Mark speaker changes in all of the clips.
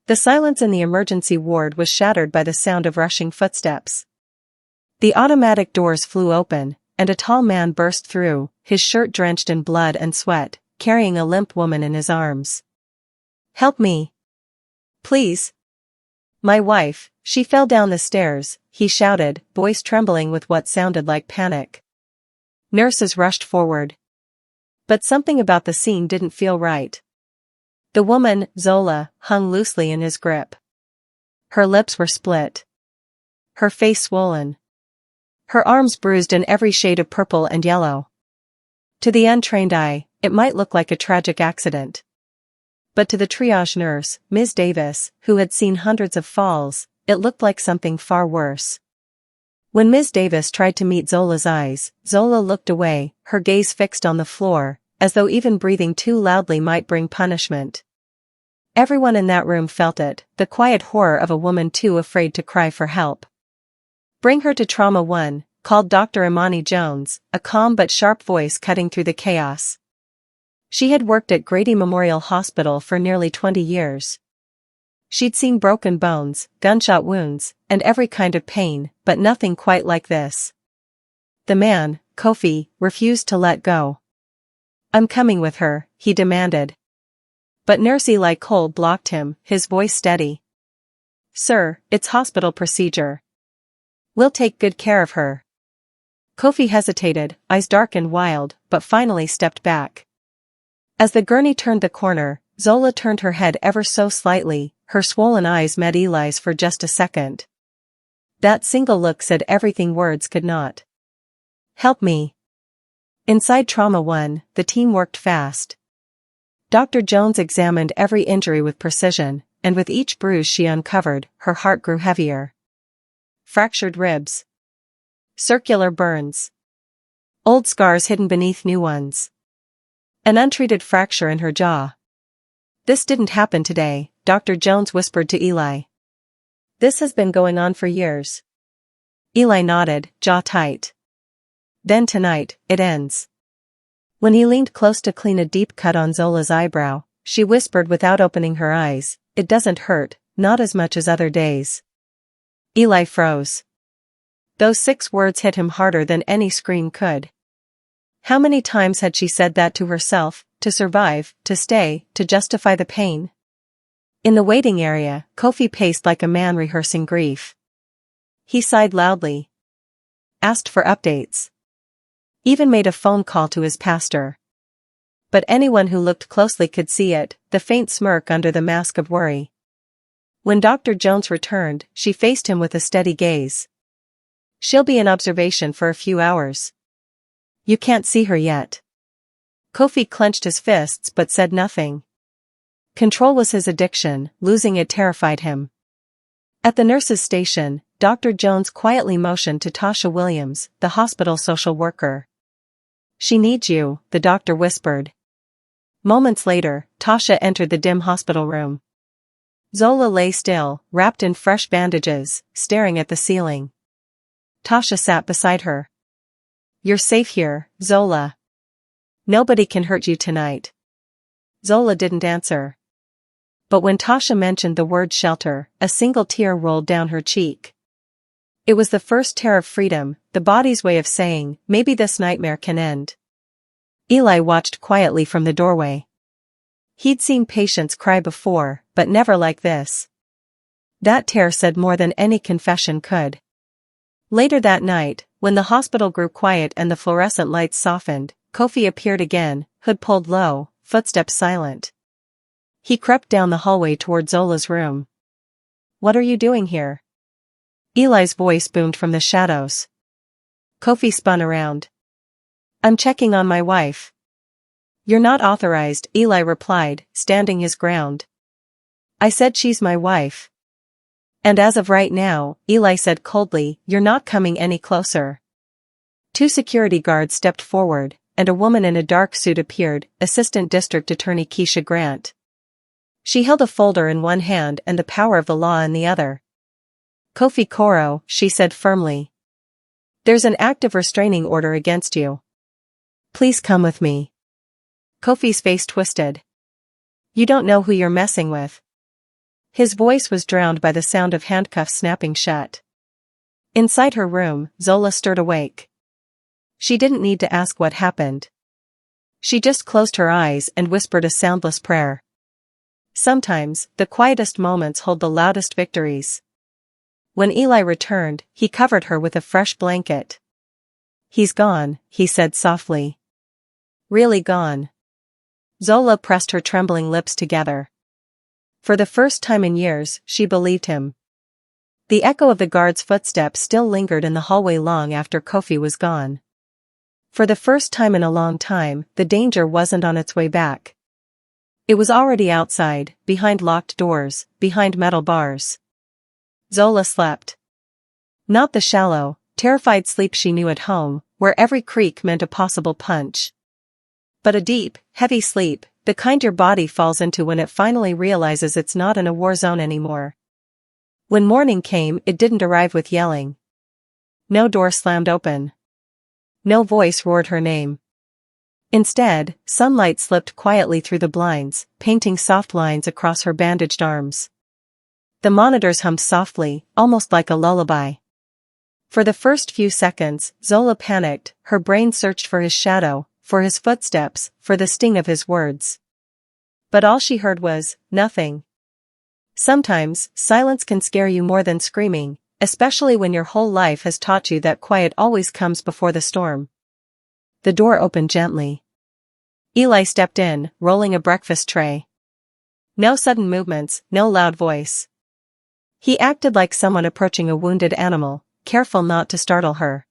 Speaker 1: The silence in the emergency ward was shattered by the sound of rushing footsteps. The automatic doors flew open, and a tall man burst through, his shirt drenched in blood and sweat, carrying a limp woman in his arms. "Help me. Please. My wife, she fell down the stairs," he shouted, voice trembling with what sounded like panic. Nurses rushed forward. But something about the scene didn't feel right. The woman, Zola, hung loosely in his grip. Her lips were split. Her face swollen. Her arms bruised in every shade of purple and yellow. To the untrained eye, it might look like a tragic accident. But to the triage nurse, Ms. Davis, who had seen hundreds of falls, it looked like something far worse. When Ms. Davis tried to meet Zola's eyes, Zola looked away, her gaze fixed on the floor, as though even breathing too loudly might bring punishment. Everyone in that room felt it, the quiet horror of a woman too afraid to cry for help. "Bring her to Trauma 1, called Dr. Imani Jones, a calm but sharp voice cutting through the chaos. She had worked at Grady Memorial Hospital for nearly 20 years. She'd seen broken bones, gunshot wounds, and every kind of pain, but nothing quite like this. The man, Kofi, refused to let go. "I'm coming with her," he demanded. But Nurse Eli Cole blocked him, his voice steady. "Sir, it's hospital procedure. We'll take good care of her." Kofi hesitated, eyes dark and wild, but finally stepped back. As the gurney turned the corner, Zola turned her head ever so slightly, her swollen eyes met Eli's for just a second. That single look said everything words could not. "Help me." Inside Trauma 1, the team worked fast. Dr. Jones examined every injury with precision, and with each bruise she uncovered, her heart grew heavier. Fractured ribs. Circular burns. Old scars hidden beneath new ones. An untreated fracture in her jaw. "This didn't happen today," Dr. Jones whispered to Eli. "This has been going on for years." Eli nodded, jaw tight. "Then tonight, it ends." When he leaned close to clean a deep cut on Zola's eyebrow, she whispered without opening her eyes, "It doesn't hurt, not as much as other days." Eli froze. Those 6 words hit him harder than any scream could. How many times had she said that to herself, to survive, to stay, to justify the pain? In the waiting area, Kofi paced like a man rehearsing grief. He sighed loudly. Asked for updates. Even made a phone call to his pastor. But anyone who looked closely could see it, the faint smirk under the mask of worry. When Dr. Jones returned, she faced him with a steady gaze. "She'll be in observation for a few hours. You can't see her yet." Kofi clenched his fists but said nothing. Control was his addiction, losing it terrified him. At the nurse's station, Dr. Jones quietly motioned to Tasha Williams, the hospital social worker. "She needs you," the doctor whispered. Moments later, Tasha entered the dim hospital room. Zola lay still, wrapped in fresh bandages, staring at the ceiling. Tasha sat beside her. "You're safe here, Zola. Nobody can hurt you tonight." Zola didn't answer. But when Tasha mentioned the word shelter, a single tear rolled down her cheek. It was the first tear of freedom, the body's way of saying, maybe this nightmare can end. Eli watched quietly from the doorway. He'd seen patients cry before, but never like this. That tear said more than any confession could. Later that night, when the hospital grew quiet and the fluorescent lights softened, Kofi appeared again, hood pulled low, footsteps silent. He crept down the hallway toward Zola's room. "What are you doing here?" Eli's voice boomed from the shadows. Kofi spun around. "I'm checking on my wife." "You're not authorized," Eli replied, standing his ground. "I said she's my wife." "And as of right now," Eli said coldly, "you're not coming any closer." 2 security guards stepped forward, and a woman in a dark suit appeared, Assistant District Attorney Keisha Grant. She held a folder in one hand and the power of the law in the other. "Kofi Koro," she said firmly. "There's an active restraining order against you. Please come with me." Kofi's face twisted. "You don't know who you're messing with." His voice was drowned by the sound of handcuffs snapping shut. Inside her room, Zola stirred awake. She didn't need to ask what happened. She just closed her eyes and whispered a soundless prayer. Sometimes, the quietest moments hold the loudest victories. When Eli returned, he covered her with a fresh blanket. "He's gone," he said softly. "Really gone?" Zola pressed her trembling lips together. For the first time in years, she believed him. The echo of the guard's footsteps still lingered in the hallway long after Kofi was gone. For the first time in a long time, the danger wasn't on its way back. It was already outside, behind locked doors, behind metal bars. Zola slept. Not the shallow, terrified sleep she knew at home, where every creak meant a possible punch. But a deep, heavy sleep, the kind your body falls into when it finally realizes it's not in a war zone anymore. When morning came, it didn't arrive with yelling. No door slammed open. No voice roared her name. Instead, sunlight slipped quietly through the blinds, painting soft lines across her bandaged arms. The monitors hummed softly, almost like a lullaby. For the first few seconds, Zola panicked, her brain searched for his shadow, for his footsteps, for the sting of his words. But all she heard was, nothing. Sometimes, silence can scare you more than screaming, especially when your whole life has taught you that quiet always comes before the storm. The door opened gently. Eli stepped in, rolling a breakfast tray. No sudden movements, no loud voice. He acted like someone approaching a wounded animal, careful not to startle her.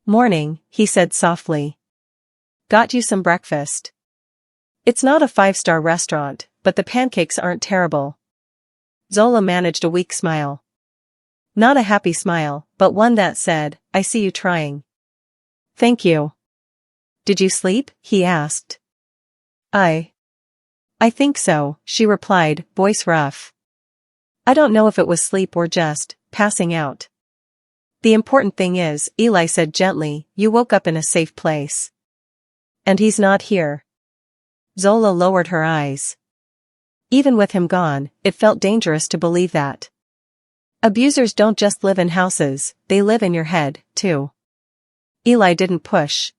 Speaker 1: "Morning," he said softly. "Got you some breakfast. It's not a 5-star restaurant, but the pancakes aren't terrible." Zola managed a weak smile. Not a happy smile, but one that said, "I see you trying." "Thank you." "Did you sleep?" he asked. I think so," she replied, voice rough. "I don't know if it was sleep or just passing out." "The important thing is," Eli said gently, "you woke up in a safe place. And he's not here." Zola lowered her eyes. Even with him gone, it felt dangerous to believe that. Abusers don't just live in houses, they live in your head, too. Eli didn't push.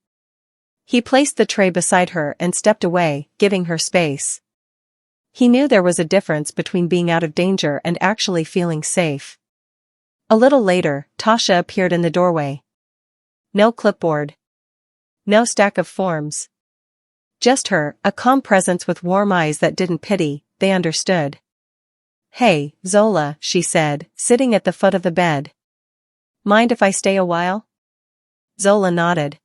Speaker 1: He placed the tray beside her and stepped away, giving her space. He knew there was a difference between being out of danger and actually feeling safe. A little later, Tasha appeared in the doorway. No clipboard. No stack of forms. Just her, a calm presence with warm eyes that didn't pity, they understood. "Hey, Zola," she said, sitting at the foot of the bed. "Mind if I stay a while?" Zola nodded.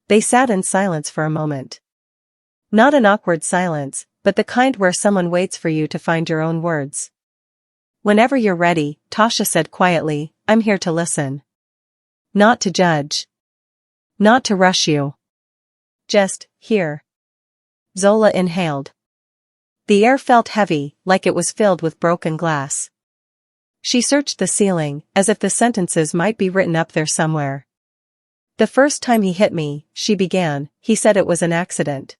Speaker 1: They sat in silence for a moment. Not an awkward silence, but the kind where someone waits for you to find your own words. "Whenever you're ready," Tasha said quietly, "I'm here to listen. Not to judge. Not to rush you. Just, here." Zola inhaled. The air felt heavy, like it was filled with broken glass. She searched the ceiling, as if the sentences might be written up there somewhere. "The first time he hit me," she began, "he said it was an accident."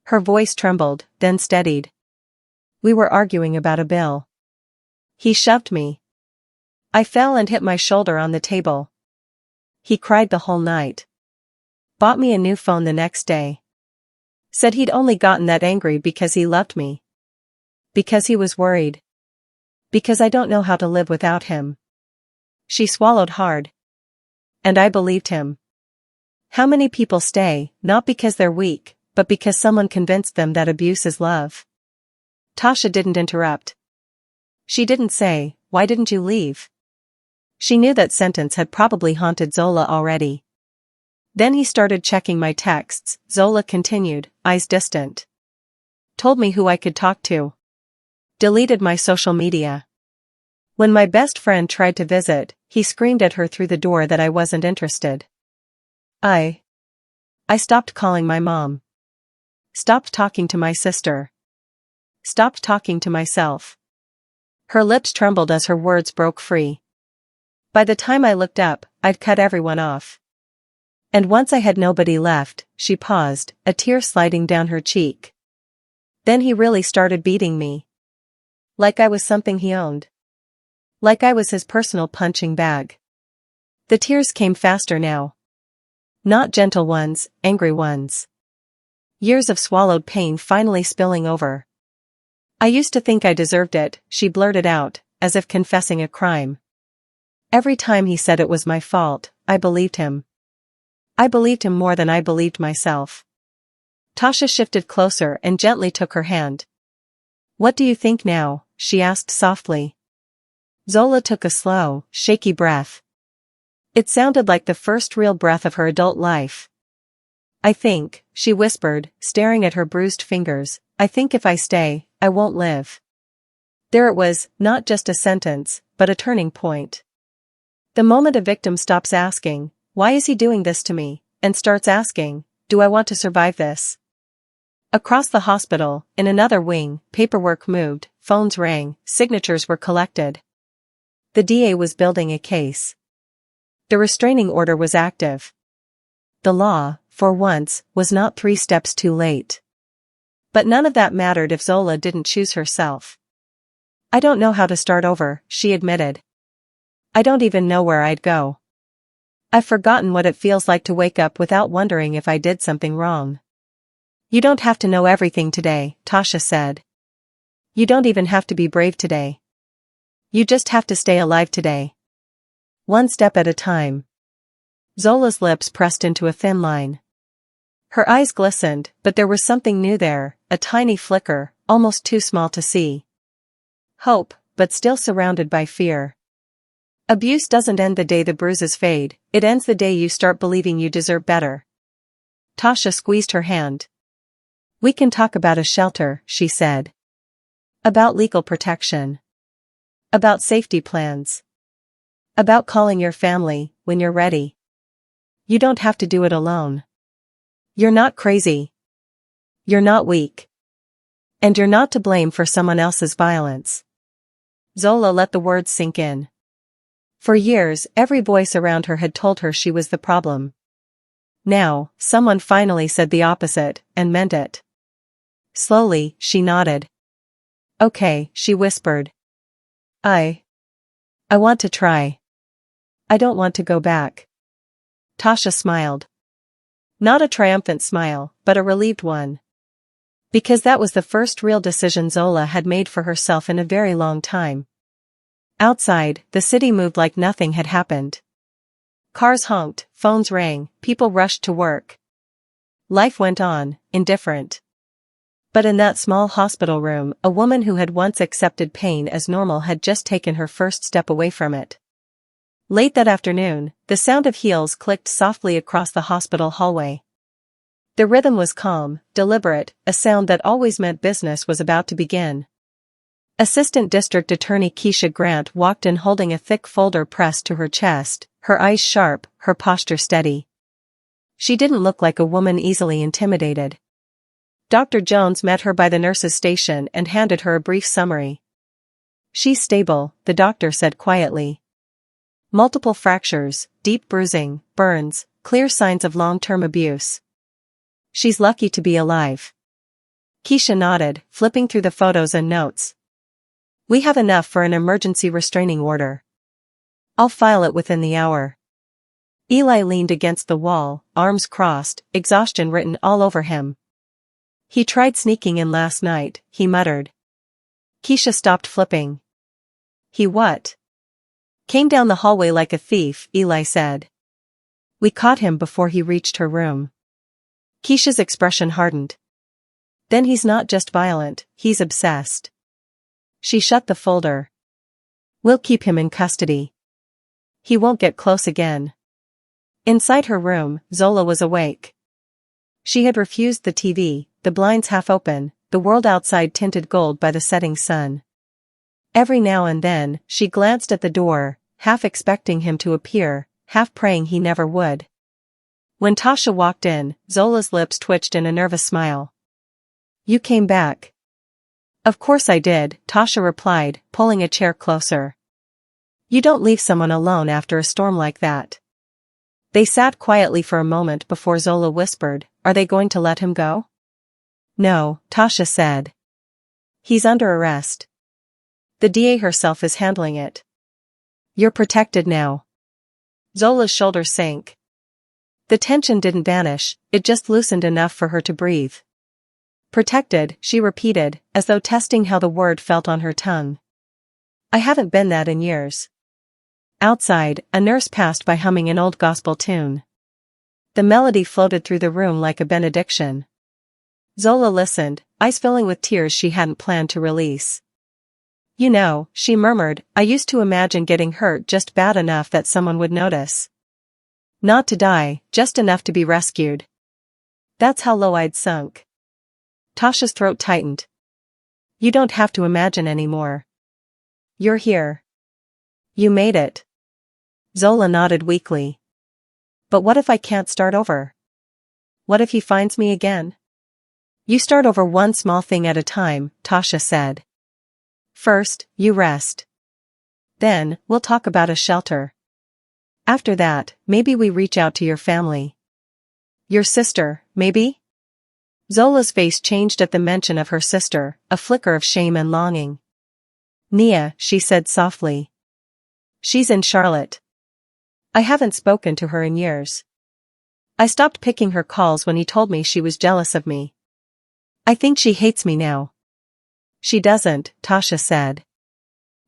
Speaker 1: Her voice trembled, then steadied. "We were arguing about a bill. He shoved me. I fell and hit my shoulder on the table. He cried the whole night. Bought me a new phone the next day. Said he'd only gotten that angry because he loved me. Because he was worried. Because I don't know how to live without him." She swallowed hard. And I believed him. How many people stay, not because they're weak, but because someone convinced them that abuse is love? Tasha didn't interrupt. She didn't say, "Why didn't you leave?" She knew that sentence had probably haunted Zola already. "Then he started checking my texts," Zola continued, eyes distant. "Told me who I could talk to. Deleted my social media. When my best friend tried to visit, he screamed at her through the door that I wasn't interested. I stopped calling my mom. Stopped talking to my sister. Stopped talking to myself." Her lips trembled as her words broke free. "By the time I looked up, I'd cut everyone off. And once I had nobody left," she paused, a tear sliding down her cheek. "Then he really started beating me. Like I was something he owned. Like I was his personal punching bag. The tears came faster now. Not gentle ones, angry ones. Years of swallowed pain finally spilling over. I used to think I deserved it, she blurted out, as if confessing a crime. Every time he said it was my fault, I believed him. I believed him more than I believed myself. Tasha shifted closer and gently took her hand. What do you think now? She asked softly. Zola took a slow, shaky breath. It sounded like the first real breath of her adult life. I think, she whispered, staring at her bruised fingers, I think if I stay, I won't live. There it was, not just a sentence, but a turning point. The moment a victim stops asking, why is he doing this to me, and starts asking, do I want to survive this? Across the hospital, in another wing, paperwork moved, phones rang, signatures were collected. The DA was building a case. The restraining order was active. The law, for once, was not 3 steps too late. But none of that mattered if Zola didn't choose herself. I don't know how to start over, she admitted. I don't even know where I'd go. I've forgotten what it feels like to wake up without wondering if I did something wrong. You don't have to know everything today, Tasha said. You don't even have to be brave today. You just have to stay alive today. One step at a time. Zola's lips pressed into a thin line. Her eyes glistened, but there was something new there, a tiny flicker, almost too small to see. Hope, but still surrounded by fear. Abuse doesn't end the day the bruises fade, it ends the day you start believing you deserve better. Tasha squeezed her hand. We can talk about a shelter, she said. About legal protection. About safety plans. About calling your family, when you're ready. You don't have to do it alone. You're not crazy. You're not weak. And you're not to blame for someone else's violence. Zola let the words sink in. For years, every voice around her had told her she was the problem. Now, someone finally said the opposite, and meant it. Slowly, she nodded. Okay, she whispered. I want to try. I don't want to go back. Tasha smiled. Not a triumphant smile, but a relieved one. Because that was the first real decision Zola had made for herself in a very long time. Outside, the city moved like nothing had happened. Cars honked, phones rang, people rushed to work. Life went on, indifferent. But in that small hospital room, a woman who had once accepted pain as normal had just taken her first step away from it. Late that afternoon, the sound of heels clicked softly across the hospital hallway. The rhythm was calm, deliberate, a sound that always meant business was about to begin. Assistant District Attorney Keisha Grant walked in holding a thick folder pressed to her chest, her eyes sharp, her posture steady. She didn't look like a woman easily intimidated. Dr. Jones met her by the nurse's station and handed her a brief summary. She's stable, the doctor said quietly. Multiple fractures, deep bruising, burns, clear signs of long-term abuse. She's lucky to be alive. Keisha nodded, flipping through the photos and notes. We have enough for an emergency restraining order. I'll file it within the hour. Eli leaned against the wall, arms crossed, exhaustion written all over him. He tried sneaking in last night, he muttered. Keisha stopped flipping. He what? Came down the hallway like a thief, Eli said. We caught him before he reached her room. Keisha's expression hardened. Then he's not just violent, he's obsessed. She shut the folder. We'll keep him in custody. He won't get close again. Inside her room, Zola was awake. She had refused the TV, the blinds half open, the world outside tinted gold by the setting sun. Every now and then, she glanced at the door, half expecting him to appear, half praying he never would. When Tasha walked in, Zola's lips twitched in a nervous smile. You came back. Of course I did, Tasha replied, pulling a chair closer. You don't leave someone alone after a storm like that. They sat quietly for a moment before Zola whispered, Are they going to let him go? No, Tasha said. He's under arrest. The DA herself is handling it. You're protected now. Zola's shoulders sank. The tension didn't vanish, it just loosened enough for her to breathe. Protected, she repeated, as though testing how the word felt on her tongue. I haven't been that in years. Outside, a nurse passed by humming an old gospel tune. The melody floated through the room like a benediction. Zola listened, eyes filling with tears she hadn't planned to release. You know, she murmured, I used to imagine getting hurt just bad enough that someone would notice. Not to die, just enough to be rescued. That's how low I'd sunk. Tasha's throat tightened. You don't have to imagine anymore. You're here. You made it. Zola nodded weakly. But what if I can't start over? What if he finds me again? You start over one small thing at a time, Tasha said. First, you rest. Then, we'll talk about a shelter. After that, maybe we reach out to your family. Your sister, maybe? Zola's face changed at the mention of her sister, a flicker of shame and longing. Nia, she said softly. She's in Charlotte. I haven't spoken to her in years. I stopped picking her calls when he told me she was jealous of me. I think she hates me now. She doesn't, Tasha said.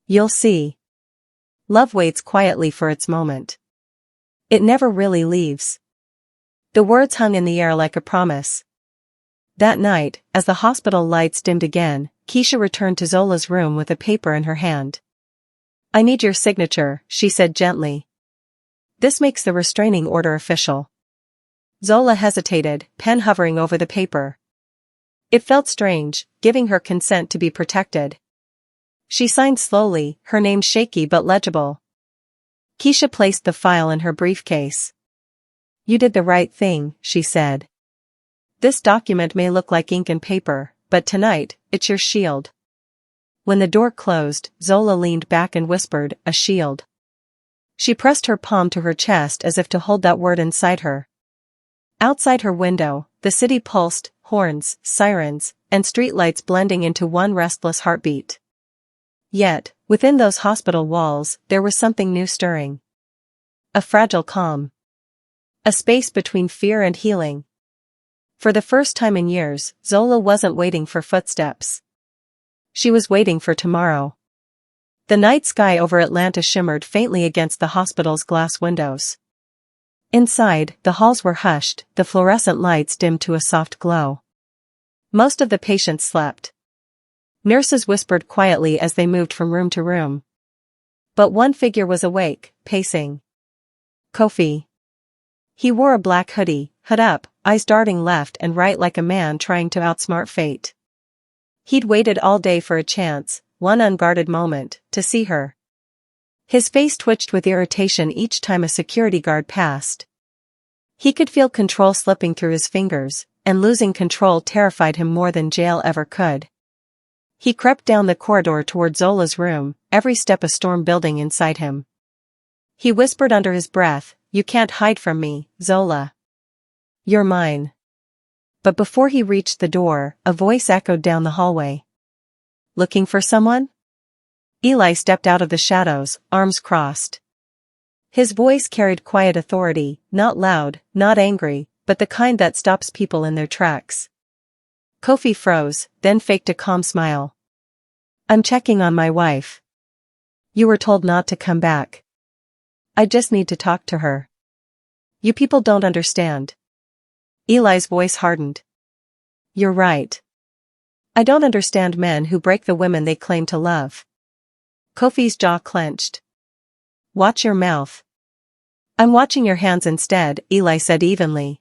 Speaker 1: You'll see. Love waits quietly for its moment. It never really leaves. The words hung in the air like a promise. That night, as the hospital lights dimmed again, Keisha returned to Zola's room with a paper in her hand. I need your signature, she said gently. This makes the restraining order official. Zola hesitated, pen hovering over the paper. It felt strange, giving her consent to be protected. She signed slowly, her name shaky but legible. Keisha placed the file in her briefcase. You did the right thing, she said. This document may look like ink and paper, but tonight, it's your shield. When the door closed, Zola leaned back and whispered, a shield. She pressed her palm to her chest as if to hold that word inside her. Outside her window, the city pulsed, horns, sirens, and streetlights blending into one restless heartbeat. Yet, within those hospital walls, there was something new stirring. A fragile calm. A space between fear and healing. For the first time in years, Zola wasn't waiting for footsteps. She was waiting for tomorrow. The night sky over Atlanta shimmered faintly against the hospital's glass windows. Inside, the halls were hushed, the fluorescent lights dimmed to a soft glow. Most of the patients slept. Nurses whispered quietly as they moved from room to room. But one figure was awake, pacing. Kofi. He wore a black hoodie, hood up, eyes darting left and right like a man trying to outsmart fate. He'd waited all day for a chance, one unguarded moment, to see her. His face twitched with irritation each time a security guard passed. He could feel control slipping through his fingers, and losing control terrified him more than jail ever could. He crept down the corridor toward Zola's room, every step a storm building inside him. He whispered under his breath, You can't hide from me, Zola. You're mine. But before he reached the door, a voice echoed down the hallway. Looking for someone? Eli stepped out of the shadows, arms crossed. His voice carried quiet authority, not loud, not angry, but the kind that stops people in their tracks. Kofi froze, then faked a calm smile. I'm checking on my wife. You were told not to come back. I just need to talk to her. You people don't understand. Eli's voice hardened. You're right. I don't understand men who break the women they claim to love. Kofi's jaw clenched. Watch your mouth. I'm watching your hands instead, Eli said evenly.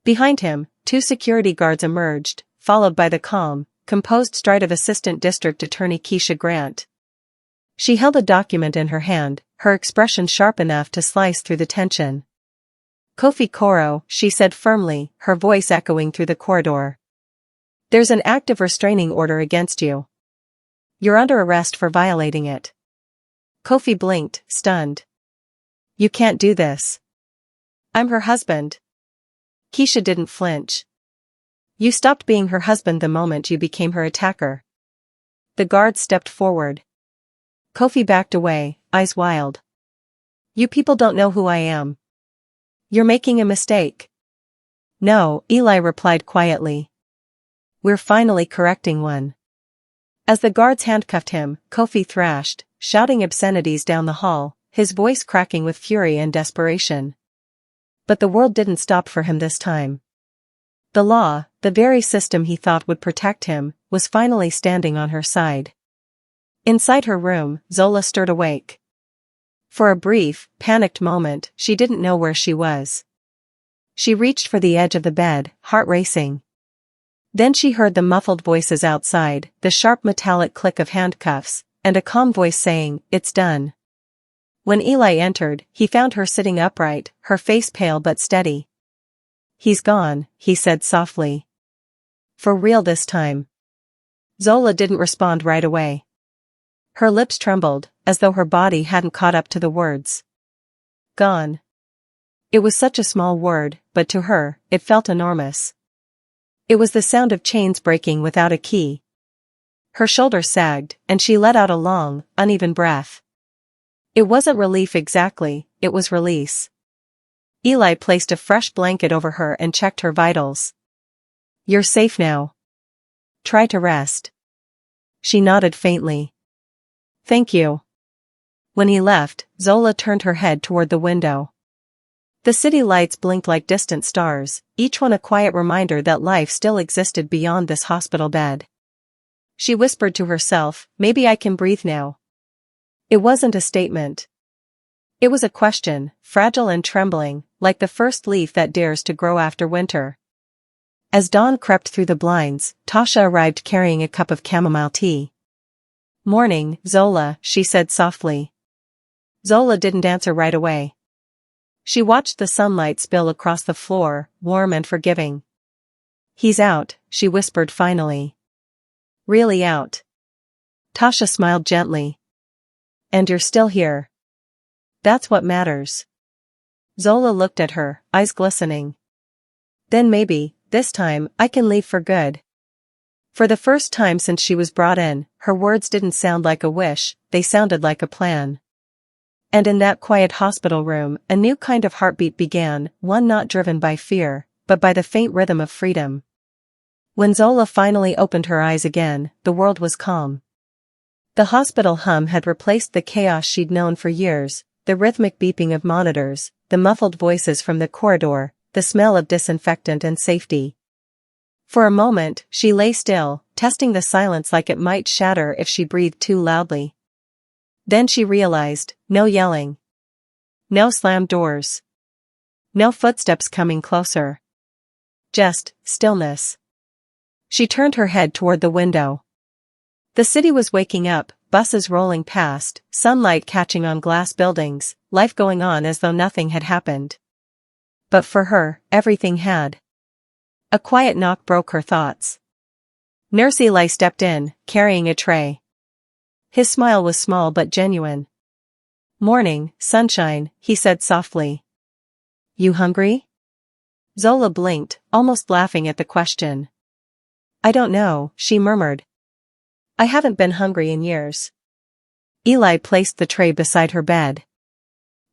Speaker 1: Behind him, two security guards emerged, followed by the calm, composed stride of Assistant District Attorney Keisha Grant. She held a document in her hand, her expression sharp enough to slice through the tension. Kofi Koro, she said firmly, her voice echoing through the corridor. There's an active restraining order against you. You're under arrest for violating it. Kofi blinked, stunned. You can't do this. I'm her husband. Keisha didn't flinch. You stopped being her husband the moment you became her attacker. The guard stepped forward. Kofi backed away, eyes wild. You people don't know who I am. You're making a mistake. No, Eli replied quietly. We're finally correcting one. As the guards handcuffed him, Kofi thrashed, shouting obscenities down the hall, his voice cracking with fury and desperation. But the world didn't stop for him this time. The law, the very system he thought would protect him, was finally standing on her side. Inside her room, Zola stirred awake. For a brief, panicked moment, she didn't know where she was. She reached for the edge of the bed, heart racing. Then she heard the muffled voices outside, the sharp metallic click of handcuffs, and a calm voice saying, "It's done." When Eli entered, he found her sitting upright, her face pale but steady. "He's gone," he said softly. "For real this time." Zola didn't respond right away. Her lips trembled, as though her body hadn't caught up to the words. Gone. It was such a small word, but to her, it felt enormous. It was the sound of chains breaking without a key. Her shoulders sagged, and she let out a long, uneven breath. It wasn't relief exactly, it was release. Eli placed a fresh blanket over her and checked her vitals. "You're safe now. Try to rest." She nodded faintly. "Thank you." When he left, Zola turned her head toward the window. The city lights blinked like distant stars, each one a quiet reminder that life still existed beyond this hospital bed. She whispered to herself, "Maybe I can breathe now." It wasn't a statement. It was a question, fragile and trembling, like the first leaf that dares to grow after winter. As dawn crept through the blinds, Tasha arrived carrying a cup of chamomile tea. "Morning, Zola," she said softly. Zola didn't answer right away. She watched the sunlight spill across the floor, warm and forgiving. "He's out," she whispered finally. "Really out." Tasha smiled gently. "And you're still here. That's what matters." Zola looked at her, eyes glistening. "Then maybe, this time, I can leave for good." For the first time since she was brought in, her words didn't sound like a wish, they sounded like a plan. And in that quiet hospital room, a new kind of heartbeat began, one not driven by fear, but by the faint rhythm of freedom. When Zola finally opened her eyes again, the world was calm. The hospital hum had replaced the chaos she'd known for years, the rhythmic beeping of monitors, the muffled voices from the corridor, the smell of disinfectant and safety. For a moment, she lay still, testing the silence like it might shatter if she breathed too loudly. Then she realized, no yelling. No slammed doors. No footsteps coming closer. Just stillness. She turned her head toward the window. The city was waking up, buses rolling past, sunlight catching on glass buildings, life going on as though nothing had happened. But for her, everything had. A quiet knock broke her thoughts. Nurse Eli stepped in, carrying a tray. His smile was small but genuine. "Morning, sunshine," he said softly. "You hungry?" Zola blinked, almost laughing at the question. "I don't know," she murmured. "I haven't been hungry in years." Eli placed the tray beside her bed.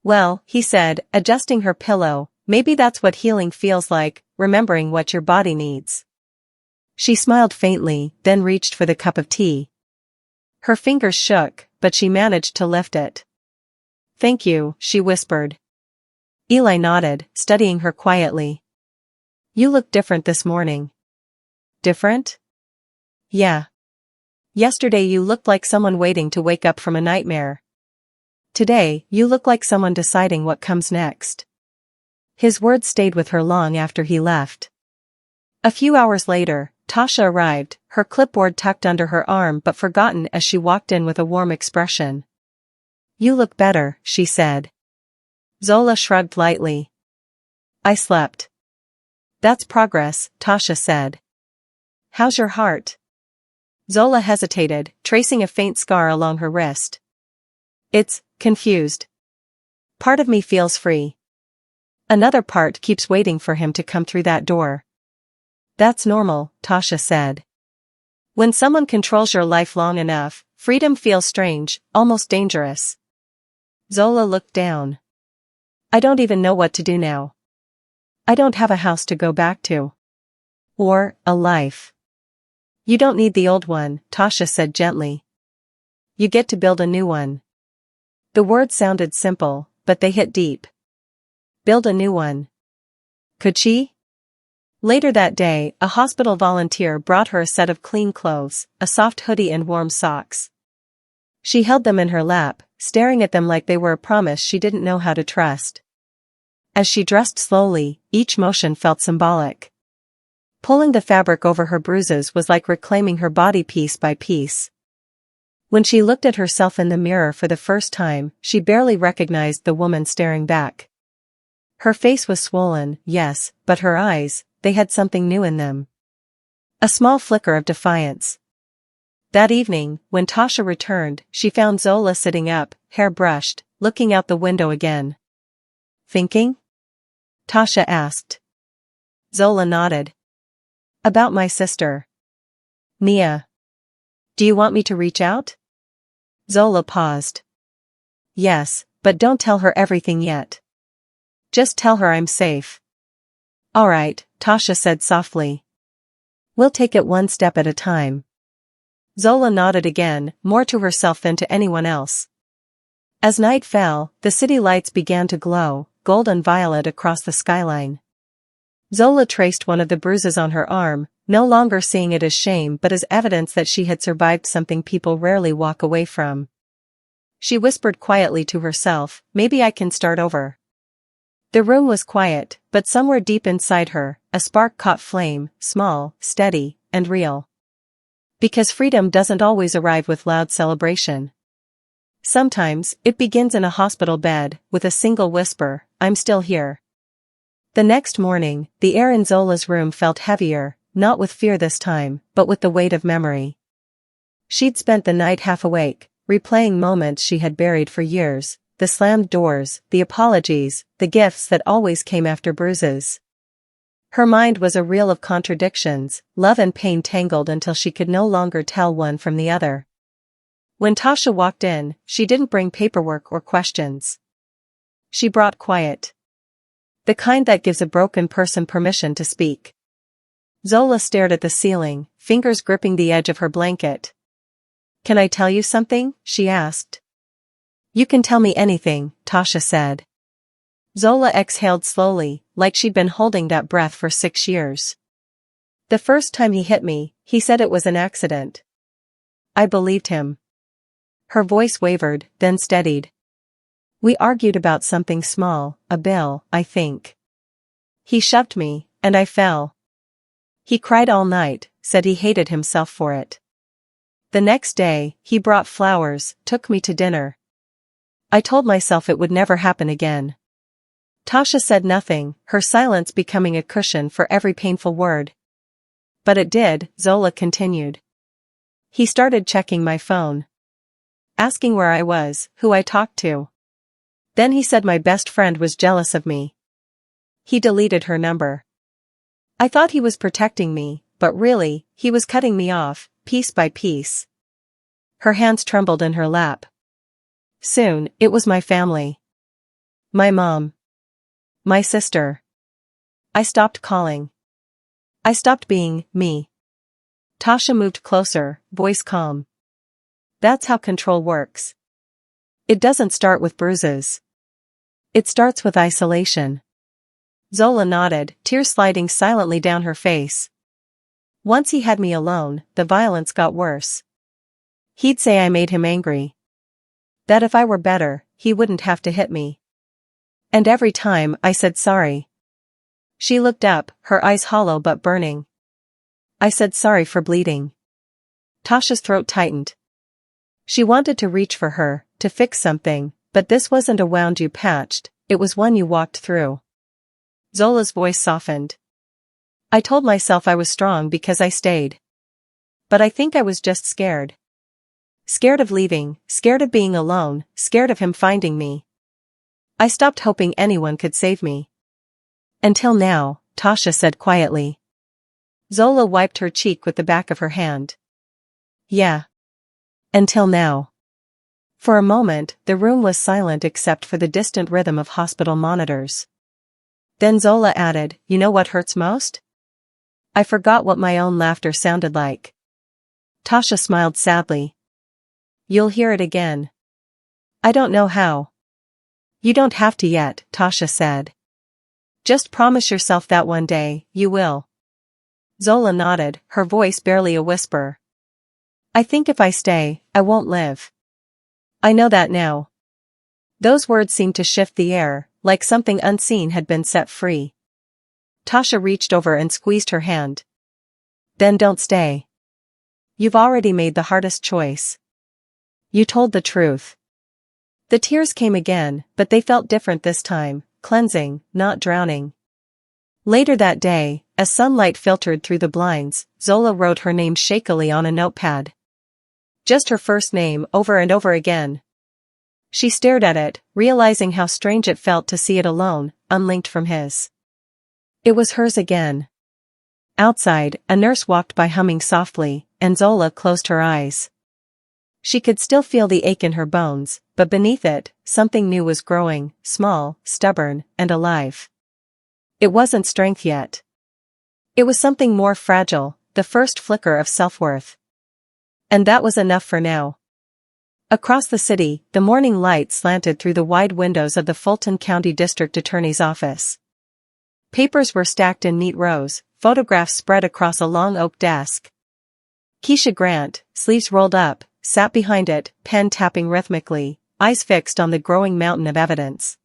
Speaker 1: "Well," he said, adjusting her pillow, "maybe that's what healing feels like, remembering what your body needs." She smiled faintly, then reached for the cup of tea. Her fingers shook, but she managed to lift it. "Thank you," she whispered. Eli nodded, studying her quietly. "You look different this morning." "Different?" "Yeah. Yesterday you looked like someone waiting to wake up from a nightmare. Today, you look like someone deciding what comes next." His words stayed with her long after he left. A few hours later, Tasha arrived, her clipboard tucked under her arm but forgotten as she walked in with a warm expression. "You look better," she said. Zola shrugged lightly. "I slept." "That's progress," Tasha said. "How's your heart?" Zola hesitated, tracing a faint scar along her wrist. "It's confused. Part of me feels free. Another part keeps waiting for him to come through that door." "That's normal," Tasha said. "When someone controls your life long enough, Freedom feels strange, almost dangerous. Zola looked down. I don't even know what to do now. I don't have a house to go back to. Or a life. You don't need the old one, Tasha said gently. You get to build a new one. The words sounded simple, but they hit deep. Build a new one. Could she? Later that day, a hospital volunteer brought her a set of clean clothes, a soft hoodie and warm socks. She held them in her lap, staring at them like they were a promise she didn't know how to trust. As she dressed slowly, each motion felt symbolic. Pulling the fabric over her bruises was like reclaiming her body piece by piece. When she looked at herself in the mirror for the first time, she barely recognized the woman staring back. Her face was swollen, yes, but her eyes, they had something new in them. A small flicker of defiance. That evening, when Tasha returned, she found Zola sitting up, hair brushed, looking out the window again. Thinking? Tasha asked. Zola nodded. About my sister. Nia. Do you want me to reach out? Zola paused. Yes, but don't tell her everything yet. Just tell her I'm safe. All right, Tasha said softly. We'll take it one step at a time. Zola nodded again, more to herself than to anyone else. As night fell, the city lights began to glow, gold and violet across the skyline. Zola traced one of the bruises on her arm, no longer seeing it as shame but as evidence that she had survived something people rarely walk away from. She whispered quietly to herself, maybe I can start over. The room was quiet, but somewhere deep inside her, a spark caught flame, small, steady, and real. Because freedom doesn't always arrive with loud celebration. Sometimes, it begins in a hospital bed, with a single whisper, I'm still here. The next morning, the air in Zola's room felt heavier, not with fear this time, but with the weight of memory. She'd spent the night half awake, replaying moments she had buried for years, the slammed doors, the apologies, the gifts that always came after bruises. Her mind was a reel of contradictions, love and pain tangled until she could no longer tell one from the other. When Tasha walked in, she didn't bring paperwork or questions. She brought quiet. The kind that gives a broken person permission to speak. Zola stared at the ceiling, fingers gripping the edge of her blanket. Can I tell you something? She asked. You can tell me anything, Tasha said. Zola exhaled slowly, like she'd been holding that breath for 6 years. The first time he hit me, he said it was an accident. I believed him. Her voice wavered, then steadied. We argued about something small, a bill, I think. He shoved me, and I fell. He cried all night, said he hated himself for it. The next day, he brought flowers, took me to dinner. I told myself it would never happen again. Tasha said nothing, her silence becoming a cushion for every painful word. But it did, Zola continued. He started checking my phone. Asking where I was, who I talked to. Then he said my best friend was jealous of me. He deleted her number. I thought he was protecting me, but really, he was cutting me off, piece by piece. Her hands trembled in her lap. Soon, it was my family. My mom. My sister. I stopped calling. I stopped being me. Tasha moved closer, voice calm. That's how control works. It doesn't start with bruises. It starts with isolation. Zola nodded, tears sliding silently down her face. Once he had me alone, the violence got worse. He'd say I made him angry. That if I were better, he wouldn't have to hit me. And every time I said sorry. She looked up, her eyes hollow but burning. I said sorry for bleeding. Tasha's throat tightened. She wanted to reach for her, to fix something, but this wasn't a wound you patched, it was one you walked through. Zola's voice softened. I told myself I was strong because I stayed. But I think I was just scared. Scared of leaving, scared of being alone, scared of him finding me. I stopped hoping anyone could save me. Until now, Tasha said quietly. Zola wiped her cheek with the back of her hand. Yeah. Until now. For a moment, the room was silent except for the distant rhythm of hospital monitors. Then Zola added, "You know what hurts most?" I forgot what my own laughter sounded like. Tasha smiled sadly. "You'll hear it again." "I don't know how." "You don't have to yet," Tasha said. "Just promise yourself that one day, you will." Zola nodded, her voice barely a whisper. "I think if I stay, I won't live." "I know that now." Those words seemed to shift the air, like something unseen had been set free. Tasha reached over and squeezed her hand. "Then don't stay. You've already made the hardest choice. You told the truth." The tears came again, but they felt different this time, cleansing, not drowning. Later that day, as sunlight filtered through the blinds, Zola wrote her name shakily on a notepad. Just her first name, over and over again. She stared at it, realizing how strange it felt to see it alone, unlinked from his. It was hers again. Outside, a nurse walked by humming softly, and Zola closed her eyes. She could still feel the ache in her bones, but beneath it, something new was growing, small, stubborn, and alive. It wasn't strength yet. It was something more fragile, the first flicker of self-worth. And that was enough for now. Across the city, the morning light slanted through the wide windows of the Fulton County District Attorney's office. Papers were stacked in neat rows, photographs spread across a long oak desk. Keisha Grant, sleeves rolled up, sat behind it, pen tapping rhythmically, eyes fixed on the growing mountain of evidence.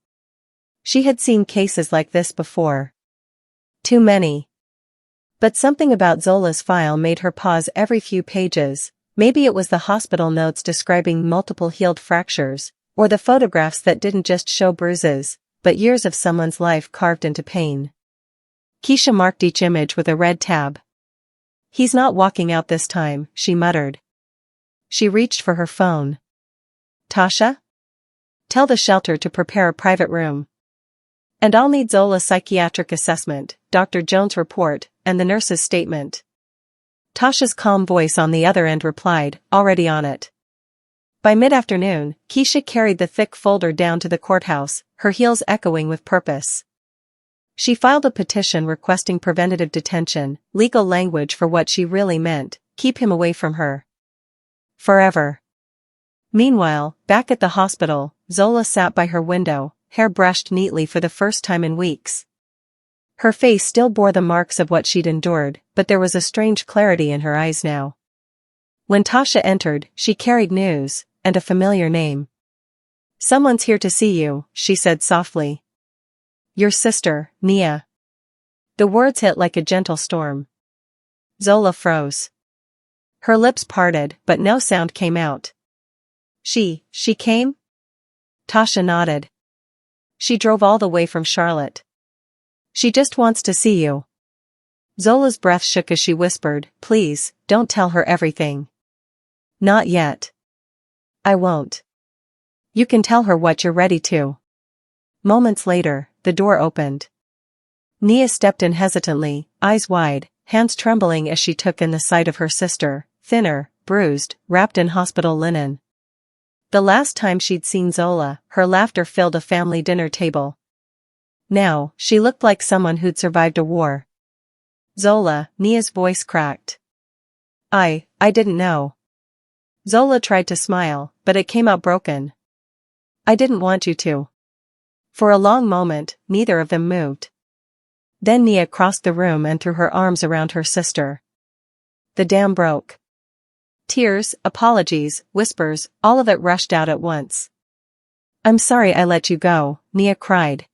Speaker 1: She had seen cases like this before. Too many. But something about Zola's file made her pause every few pages. Maybe it was the hospital notes describing multiple healed fractures, or the photographs that didn't just show bruises, but years of someone's life carved into pain. Keisha marked each image with a red tab. "He's not walking out this time," she muttered. She reached for her phone. "Tasha? Tell the shelter to prepare a private room. And I'll need Zola's psychiatric assessment, Dr. Jones' report, and the nurse's statement." Tasha's calm voice on the other end replied, "Already on it." By mid-afternoon, Keisha carried the thick folder down to the courthouse, her heels echoing with purpose. She filed a petition requesting preventative detention, legal language for what she really meant, keep him away from her. Forever. Meanwhile, back at the hospital, Zola sat by her window, hair brushed neatly for the first time in weeks. Her face still bore the marks of what she'd endured, but there was a strange clarity in her eyes now. When Tasha entered, she carried news, and a familiar name. "Someone's here to see you," she said softly. "Your sister, Nia." The words hit like a gentle storm. Zola froze. Her lips parted, but no sound came out. She came?" Tasha nodded. "She drove all the way from Charlotte. She just wants to see you." Zola's breath shook as she whispered, "Please, don't tell her everything." "Not yet." "I won't. You can tell her what you're ready to." Moments later, the door opened. Nia stepped in hesitantly, eyes wide, hands trembling as she took in the sight of her sister, thinner, bruised, wrapped in hospital linen. The last time she'd seen Zola, her laughter filled a family dinner table. Now, she looked like someone who'd survived a war. "Zola," Nia's voice cracked. I didn't know." Zola tried to smile, but it came out broken. "I didn't want you to." For a long moment, neither of them moved. Then Nia crossed the room and threw her arms around her sister. The dam broke. Tears, apologies, whispers, all of it rushed out at once. "I'm sorry I let you go," Nia cried.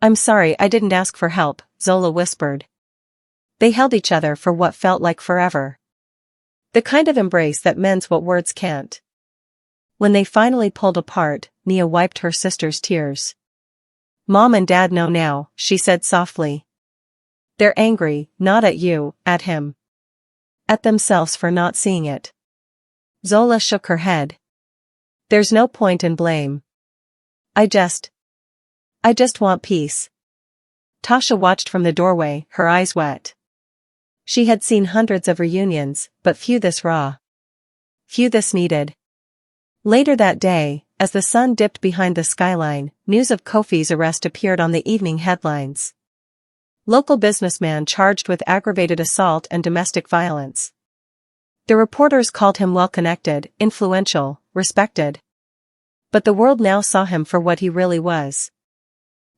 Speaker 1: "I'm sorry I didn't ask for help," Zola whispered. They held each other for what felt like forever. The kind of embrace that meant what words can't. When they finally pulled apart, Nia wiped her sister's tears. "Mom and Dad know now," she said softly. "They're angry, not at you, at him. At themselves for not seeing it." Zola shook her head. "There's no point in blame. I just want peace." Tasha watched from the doorway, her eyes wet. She had seen hundreds of reunions, but few this raw. few this needed. Later that day, as the sun dipped behind the skyline, news of Kofi's arrest appeared on the evening headlines. Local businessman charged with aggravated assault and domestic violence. The reporters called him well-connected, influential, respected. But the world now saw him for what he really was.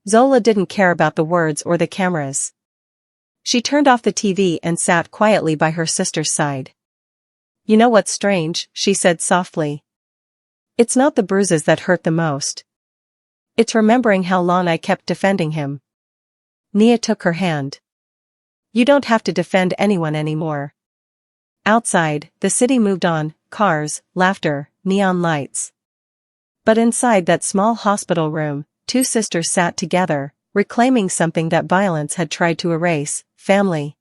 Speaker 1: Zola didn't care about the words or the cameras. She turned off the TV and sat quietly by her sister's side. "You know what's strange," she said softly. "It's not the bruises that hurt the most. It's remembering how long I kept defending him." Nia took her hand. "You don't have to defend anyone anymore." Outside, the city moved on, cars, laughter, neon lights. But inside that small hospital room, two sisters sat together, reclaiming something that violence had tried to erase: family.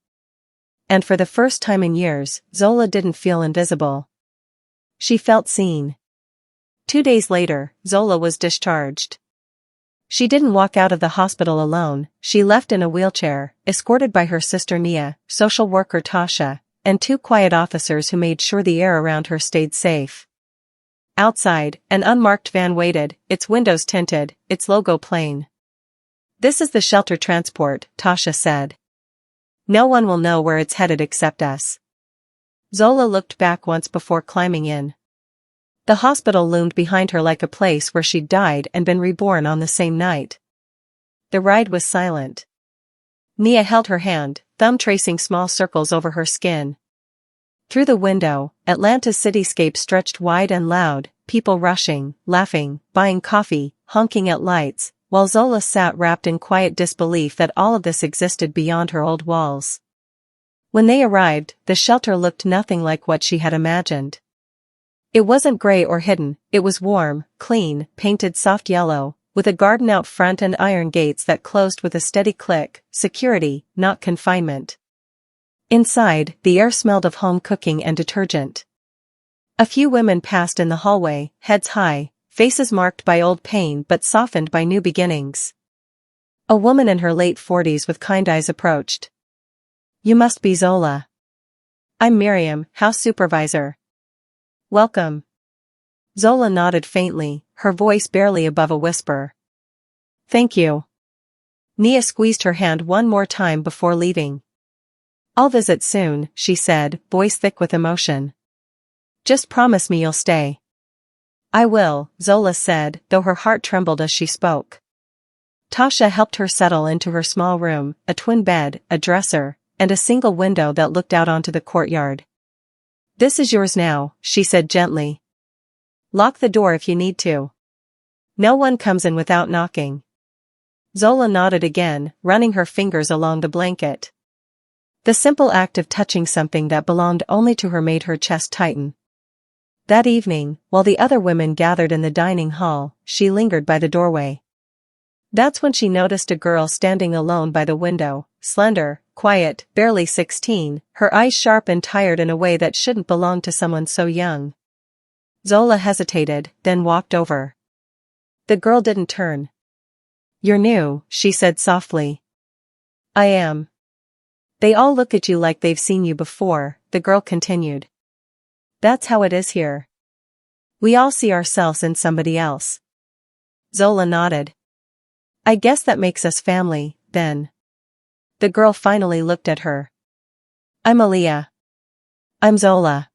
Speaker 1: And for the first time in years, Zola didn't feel invisible. She felt seen. 2 days later, Zola was discharged. She didn't walk out of the hospital alone. She left in a wheelchair, escorted by her sister Nia, social worker Tasha, and 2 quiet officers who made sure the air around her stayed safe. Outside, an unmarked van waited, its windows tinted, its logo plain. "This is the shelter transport," Tasha said. "No one will know where it's headed except us." Zola looked back once before climbing in. The hospital loomed behind her like a place where she'd died and been reborn on the same night. The ride was silent. Nia held her hand, thumb tracing small circles over her skin. Through the window, Atlanta's cityscape stretched wide and loud, people rushing, laughing, buying coffee, honking at lights, while Zola sat wrapped in quiet disbelief that all of this existed beyond her old walls. When they arrived, the shelter looked nothing like what she had imagined. It wasn't gray or hidden, it was warm, clean, painted soft yellow, with a garden out front and iron gates that closed with a steady click: security, not confinement. Inside, the air smelled of home cooking and detergent. A few women passed in the hallway, heads high, faces marked by old pain but softened by new beginnings. A woman in her late 40s with kind eyes approached. "You must be Zola." "I'm Miriam, house supervisor." "Welcome." Zola nodded faintly, her voice barely above a whisper. "Thank you." Nia squeezed her hand one more time before leaving. "I'll visit soon," she said, voice thick with emotion. "Just promise me you'll stay." "I will," Zola said, though her heart trembled as she spoke. Tasha helped her settle into her small room, a twin bed, a dresser, and a single window that looked out onto the courtyard. "This is yours now," she said gently. "Lock the door if you need to. No one comes in without knocking." Zola nodded again, running her fingers along the blanket. The simple act of touching something that belonged only to her made her chest tighten. That evening, while the other women gathered in the dining hall, she lingered by the doorway. That's when she noticed a girl standing alone by the window, slender, quiet, barely 16, her eyes sharp and tired in a way that shouldn't belong to someone so young. Zola hesitated, then walked over. The girl didn't turn. "You're new," she said softly. "I am." "They all look at you like they've seen you before," the girl continued. "That's how it is here. We all see ourselves in somebody else." Zola nodded. "I guess that makes us family, then." The girl finally looked at her. "I'm Aaliyah." "I'm Zola."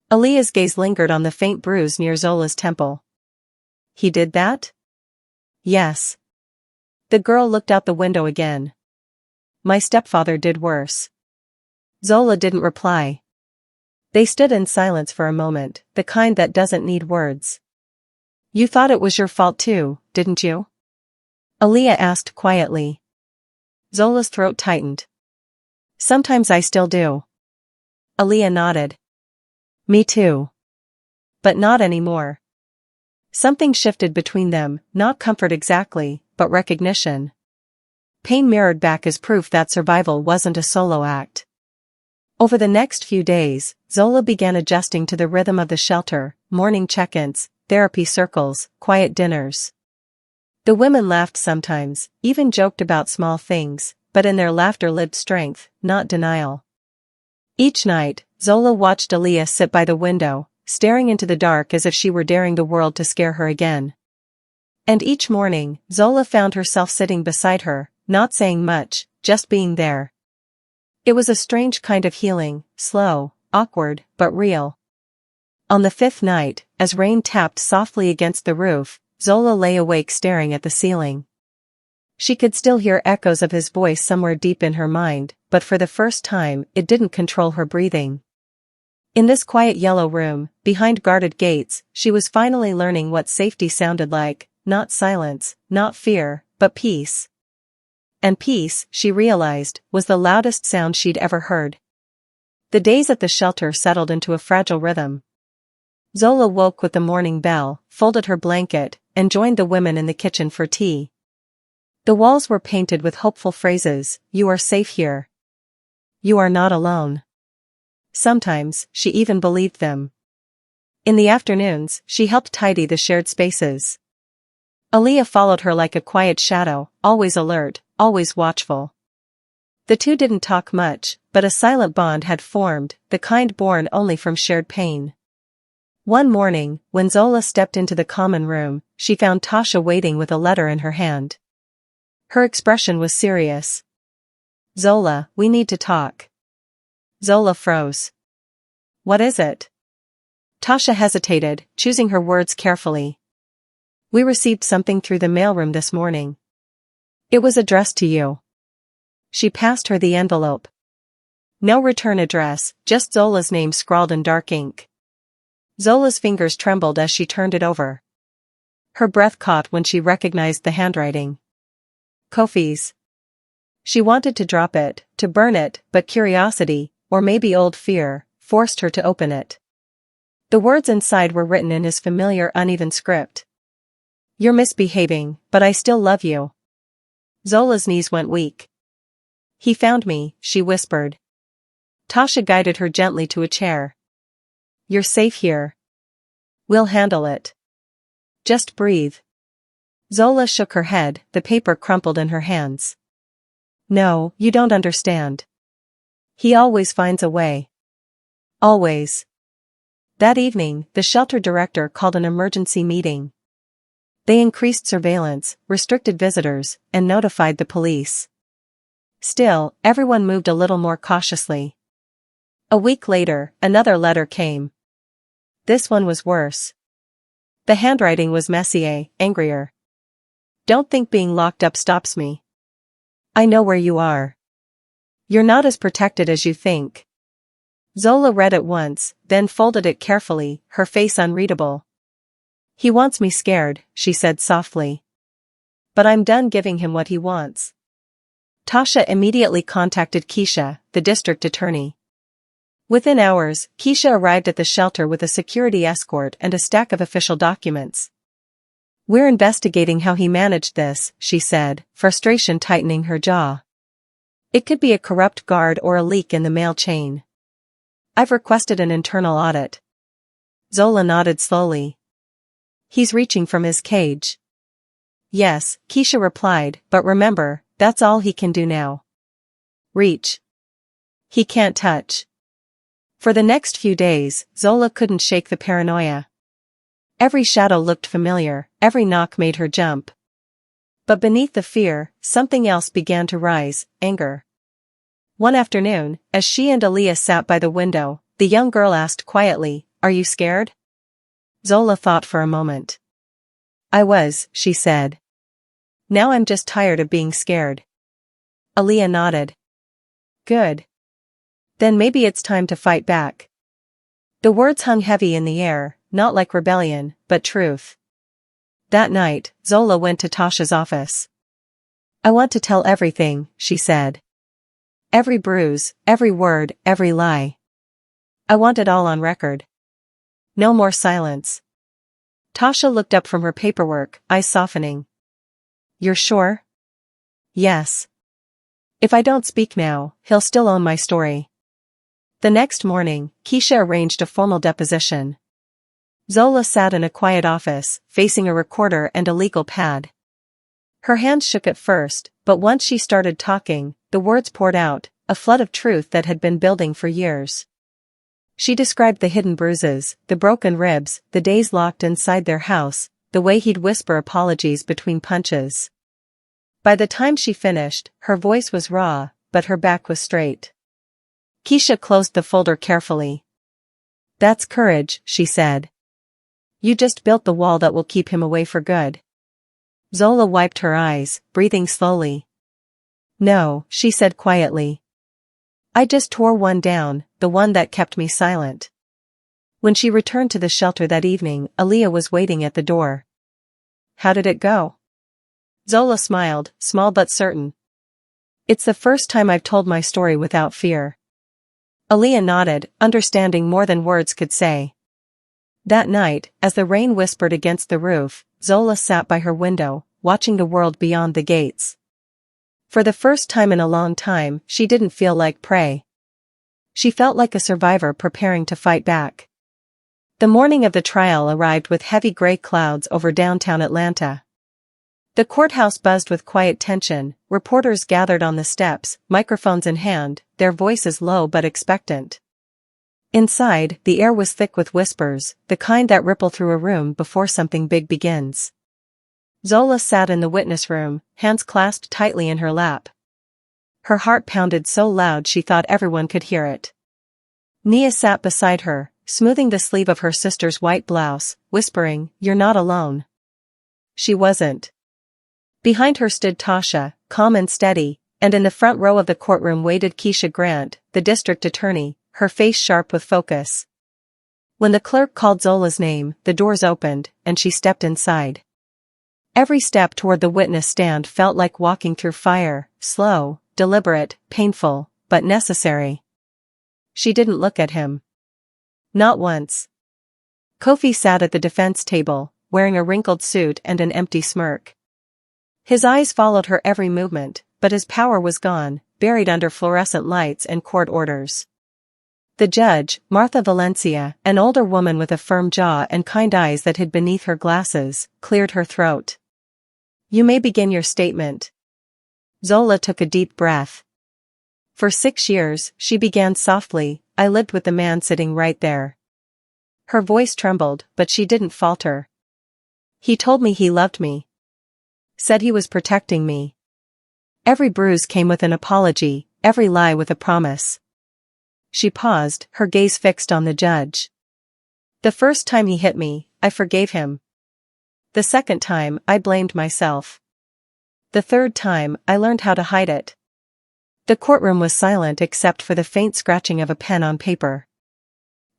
Speaker 1: Aaliyah's gaze lingered on the faint bruise near Zola's temple. "He did that?" "Yes." The girl looked out the window again. "My stepfather did worse." Zola didn't reply. They stood in silence for a moment, the kind that doesn't need words. "You thought it was your fault too, didn't you?" Aaliyah asked quietly. Zola's throat tightened. "Sometimes I still do." Aaliyah nodded. "Me too. But not anymore." Something shifted between them, not comfort exactly, but recognition. Pain mirrored back as proof that survival wasn't a solo act. Over the next few days, Zola began adjusting to the rhythm of the shelter: morning check-ins, therapy circles, quiet dinners. The women laughed sometimes, even joked about small things, but in their laughter lived strength, not denial. Each night, Zola watched Aaliyah sit by the window, staring into the dark as if she were daring the world to scare her again. And each morning, Zola found herself sitting beside her, not saying much, just being there. It was a strange kind of healing, slow, awkward, but real. On the fifth night, as rain tapped softly against the roof, Zola lay awake staring at the ceiling. She could still hear echoes of his voice somewhere deep in her mind, but for the first time, it didn't control her breathing. In this quiet yellow room, behind guarded gates, she was finally learning what safety sounded like, not silence, not fear, but peace. And peace, she realized, was the loudest sound she'd ever heard. The days at the shelter settled into a fragile rhythm. Zola woke with the morning bell, folded her blanket, and joined the women in the kitchen for tea. The walls were painted with hopeful phrases, "You are safe here. You are not alone." Sometimes, she even believed them. In the afternoons, she helped tidy the shared spaces. Aaliyah followed her like a quiet shadow, always alert, always watchful. The two didn't talk much, but a silent bond had formed, the kind born only from shared pain. One morning, when Zola stepped into the common room, she found Tasha waiting with a letter in her hand. Her expression was serious. "Zola, we need to talk." Zola froze. "What is it?" Tasha hesitated, choosing her words carefully. "We received something through the mailroom this morning. It was addressed to you." She passed her the envelope. No return address, just Zola's name scrawled in dark ink. Zola's fingers trembled as she turned it over. Her breath caught when she recognized the handwriting. Kofi's. She wanted to drop it, to burn it, but curiosity, or maybe old fear, forced her to open it. The words inside were written in his familiar uneven script. "You're misbehaving, but I still love you." Zola's knees went weak. "He found me," she whispered. Tasha guided her gently to a chair. "You're safe here. We'll handle it. Just breathe." Zola shook her head, the paper crumpled in her hands. "No, you don't understand. He always finds a way. Always." That evening, the shelter director called an emergency meeting. They increased surveillance, restricted visitors, and notified the police. Still, everyone moved a little more cautiously. A week later, another letter came. This one was worse. The handwriting was messier, angrier. "Don't think being locked up stops me. I know where you are. You're not as protected as you think." Zola read it once, then folded it carefully, her face unreadable. "He wants me scared," she said softly. "But I'm done giving him what he wants." Tasha immediately contacted Keisha, the district attorney. Within hours, Keisha arrived at the shelter with a security escort and a stack of official documents. "We're investigating how he managed this," she said, frustration tightening her jaw. "It could be a corrupt guard or a leak in the mail chain. I've requested an internal audit." Zola nodded slowly. "He's reaching from his cage." "Yes," Keisha replied, "but remember, that's all he can do now. Reach. He can't touch." For the next few days, Zola couldn't shake the paranoia. Every shadow looked familiar, every knock made her jump. But beneath the fear, something else began to rise, anger. One afternoon, as she and Aaliyah sat by the window, the young girl asked quietly, "Are you scared?" Zola thought for a moment. "I was," she said. "Now I'm just tired of being scared." Aaliyah nodded. "Good. Then maybe it's time to fight back." The words hung heavy in the air, not like rebellion, but truth. That night, Zola went to Tasha's office. "I want to tell everything," she said. "Every bruise, every word, every lie. I want it all on record. No more silence." Tasha looked up from her paperwork, eyes softening. "You're sure?" "Yes. If I don't speak now, he'll still own my story." The next morning, Keisha arranged a formal deposition. Zola sat in a quiet office, facing a recorder and a legal pad. Her hands shook at first, but once she started talking, the words poured out, a flood of truth that had been building for years. She described the hidden bruises, the broken ribs, the days locked inside their house, the way he'd whisper apologies between punches. By the time she finished, her voice was raw, but her back was straight. Keisha closed the folder carefully. "That's courage," she said. "You just built the wall that will keep him away for good." Zola wiped her eyes, breathing slowly. "No," she said quietly. "I just tore one down, the one that kept me silent." When she returned to the shelter that evening, Aaliyah was waiting at the door. "How did it go?" Zola smiled, small but certain. "It's the first time I've told my story without fear." Aaliyah nodded, understanding more than words could say. That night, as the rain whispered against the roof, Zola sat by her window, watching the world beyond the gates. For the first time in a long time, she didn't feel like prey. She felt like a survivor preparing to fight back. The morning of the trial arrived with heavy gray clouds over downtown Atlanta. The courthouse buzzed with quiet tension, reporters gathered on the steps, microphones in hand, their voices low but expectant. Inside, the air was thick with whispers, the kind that ripple through a room before something big begins. Zola sat in the witness room, hands clasped tightly in her lap. Her heart pounded so loud she thought everyone could hear it. Nia sat beside her, smoothing the sleeve of her sister's white blouse, whispering, "You're not alone." She wasn't. Behind her stood Tasha, calm and steady, and in the front row of the courtroom waited Keisha Grant, the district attorney, her face sharp with focus. When the clerk called Zola's name, the doors opened, and she stepped inside. Every step toward the witness stand felt like walking through fire, slow, deliberate, painful, but necessary. She didn't look at him. Not once. Kofi sat at the defense table, wearing a wrinkled suit and an empty smirk. His eyes followed her every movement, but his power was gone, buried under fluorescent lights and court orders. The judge, Martha Valencia, an older woman with a firm jaw and kind eyes that hid beneath her glasses, cleared her throat. "You may begin your statement." Zola took a deep breath. "For 6 years," she began softly, "I lived with the man sitting right there." Her voice trembled, but she didn't falter. "He told me he loved me. Said he was protecting me. Every bruise came with an apology, every lie with a promise." She paused, her gaze fixed on the judge. "The first time he hit me, I forgave him. The second time, I blamed myself. The third time, I learned how to hide it." The courtroom was silent except for the faint scratching of a pen on paper.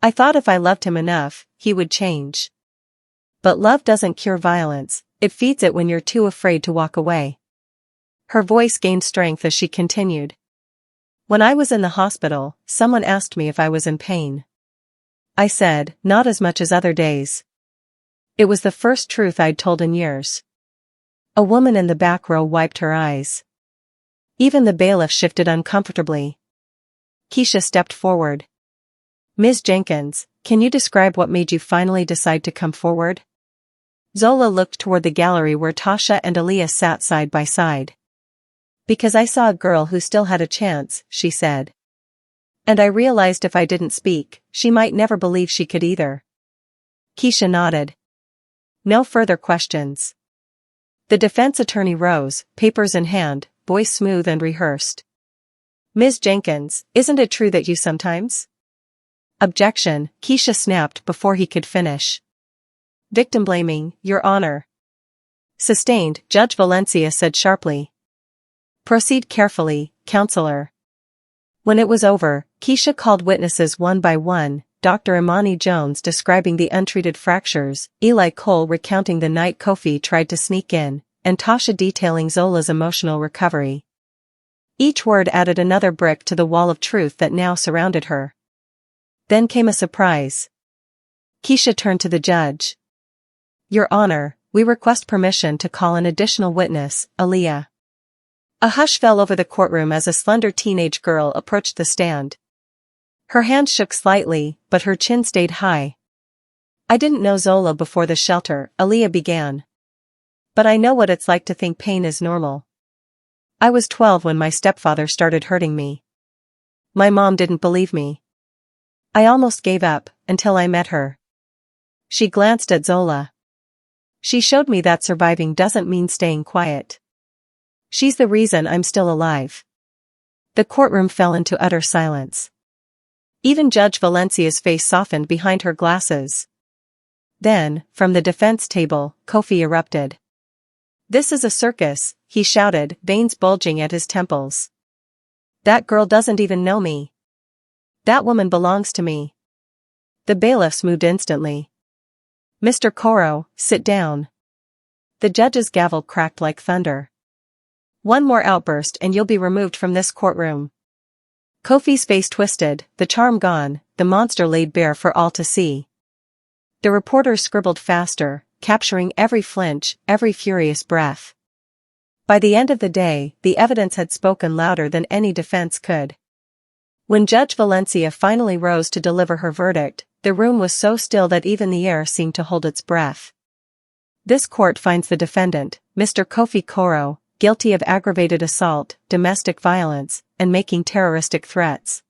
Speaker 1: "I thought if I loved him enough, he would change. But love doesn't cure violence, it feeds it when you're too afraid to walk away." Her voice gained strength as she continued. "When I was in the hospital, someone asked me if I was in pain. I said, not as much as other days. It was the first truth I'd told in years." A woman in the back row wiped her eyes. Even the bailiff shifted uncomfortably. Keisha stepped forward. "Ms. Jenkins, can you describe what made you finally decide to come forward?" Zola looked toward the gallery where Tasha and Aaliyah sat side by side. "Because I saw a girl who still had a chance," she said. "And I realized if I didn't speak, she might never believe she could either." Keisha nodded. "No further questions." The defense attorney rose, papers in hand, voice smooth and rehearsed. "Ms. Jenkins, isn't it true that you sometimes—" "Objection," Keisha snapped before he could finish. "Victim blaming, Your Honor." "Sustained," Judge Valencia said sharply. "Proceed carefully, counselor." When it was over, Keisha called witnesses one by one, Dr. Imani Jones describing the untreated fractures, Eli Cole recounting the night Kofi tried to sneak in, and Tasha detailing Zola's emotional recovery. Each word added another brick to the wall of truth that now surrounded her. Then came a surprise. Keisha turned to the judge. "Your Honor, we request permission to call an additional witness, Aaliyah." A hush fell over the courtroom as a slender teenage girl approached the stand. Her hand shook slightly, but her chin stayed high. "I didn't know Zola before the shelter," Aaliyah began. "But I know what it's like to think pain is normal. I was 12 when my stepfather started hurting me. My mom didn't believe me. I almost gave up, until I met her. She glanced at Zola. She showed me that surviving doesn't mean staying quiet. She's the reason I'm still alive. The courtroom fell into utter silence. Even Judge Valencia's face softened behind her glasses. Then, from the defense table, Kofi erupted. "This is a circus," he shouted, veins bulging at his temples. "That girl doesn't even know me. That woman belongs to me." The bailiffs moved instantly. "Mr. Koro, sit down." The judge's gavel cracked like thunder. "One more outburst and you'll be removed from this courtroom." Kofi's face twisted, the charm gone, the monster laid bare for all to see. The reporters scribbled faster, capturing every flinch, every furious breath. By the end of the day, the evidence had spoken louder than any defense could. When Judge Valencia finally rose to deliver her verdict, the room was so still that even the air seemed to hold its breath. "This court finds the defendant, Mr. Kofi Koro, guilty of aggravated assault, domestic violence, and making terroristic threats.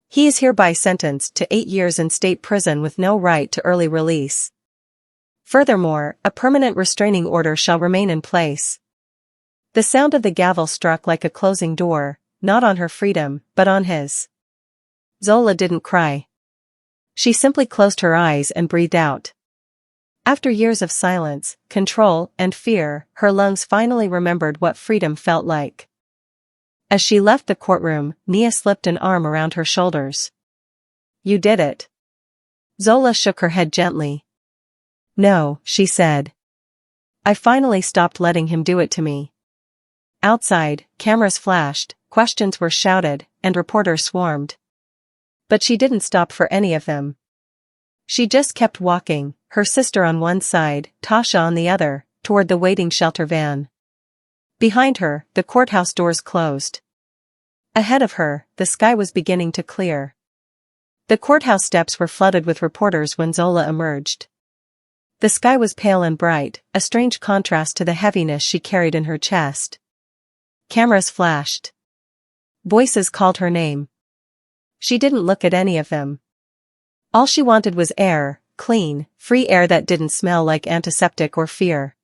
Speaker 1: He is hereby sentenced to 8 years in state prison with no right to early release. Furthermore, a permanent restraining order shall remain in place." The sound of the gavel struck like a closing door, not on her freedom, but on his. Zola didn't cry. She simply closed her eyes and breathed out. After years of silence, control, and fear, her lungs finally remembered what freedom felt like. As she left the courtroom, Nia slipped an arm around her shoulders. "You did it." Zola shook her head gently. "No," she said. "I finally stopped letting him do it to me." Outside, cameras flashed, questions were shouted, and reporters swarmed. But she didn't stop for any of them. She just kept walking, her sister on one side, Tasha on the other, toward the waiting shelter van. Behind her, the courthouse doors closed. Ahead of her, the sky was beginning to clear. The courthouse steps were flooded with reporters when Zola emerged. The sky was pale and bright, a strange contrast to the heaviness she carried in her chest. Cameras flashed. Voices called her name. She didn't look at any of them. All she wanted was air, clean, free air that didn't smell like antiseptic or fear.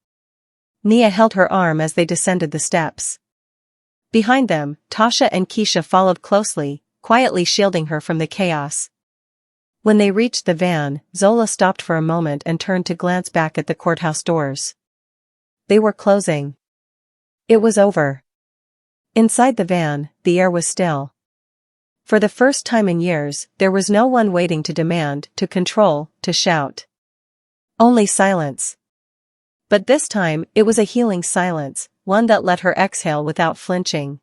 Speaker 1: Nia held her arm as they descended the steps. Behind them, Tasha and Keisha followed closely, quietly shielding her from the chaos. When they reached the van, Zola stopped for a moment and turned to glance back at the courthouse doors. They were closing. It was over. Inside the van, the air was still. For the first time in years, there was no one waiting to demand, to control, to shout. Only silence. But this time, it was a healing silence, one that let her exhale without flinching.